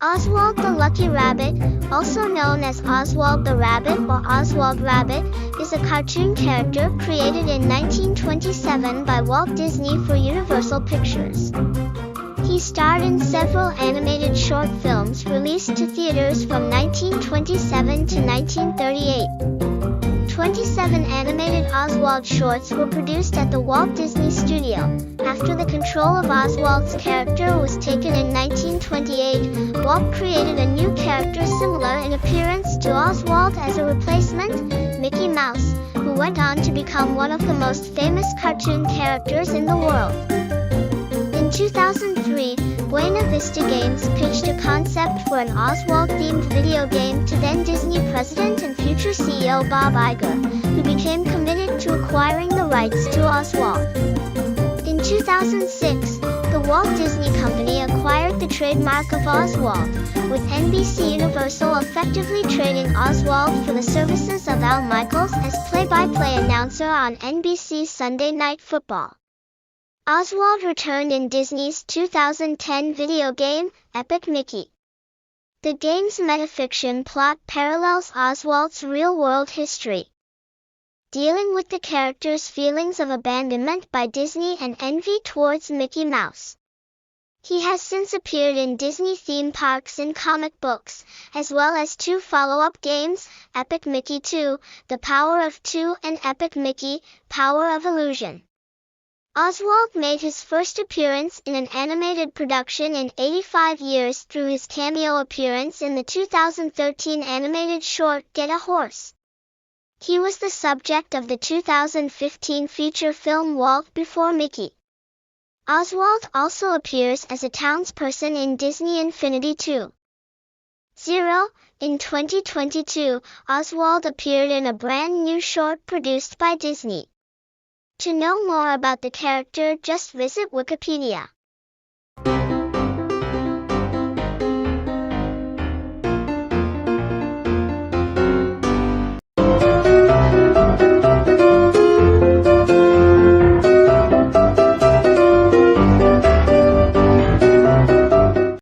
Oswald the Lucky Rabbit, also known as Oswald the Rabbit or Oswald Rabbit, is a cartoon character created in 1927 by Walt Disney for Universal Pictures. He starred in several animated short films released to theaters from 1927 to 1938. 27 animated Oswald shorts were produced at the Walt Disney Studio. After the control of Oswald's character was taken in 1928, Walt created a new character similar in appearance to Oswald as a replacement, Mickey Mouse, who went on to become one of the most famous cartoon characters in the world. In 2003, Buena Vista Games pitched a concept for an Oswald-themed video game to then Disney president and future CEO Bob Iger, who became committed to acquiring the rights to Oswald. In 2006, the Walt Disney Company acquired the trademark of Oswald, with NBCUniversal effectively trading Oswald for the services of Al Michaels as play-by-play announcer on NBC Sunday Night Football. Oswald returned in Disney's 2010 video game, Epic Mickey. The game's metafiction plot parallels Oswald's real-world history, dealing with the character's feelings of abandonment by Disney and envy towards Mickey Mouse. He has since appeared in Disney theme parks and comic books, as well as two follow-up games, Epic Mickey 2, The Power of Two and Epic Mickey, Power of Illusion. Oswald made his first appearance in an animated production in 85 years through his cameo appearance in the 2013 animated short Get a Horse. He was the subject of the 2015 feature film Walt Before Mickey. Oswald also appears as a townsperson in Disney Infinity 2.0. In 2022, Oswald appeared in a brand new short produced by Disney. To know more about the character, just visit Wikipedia.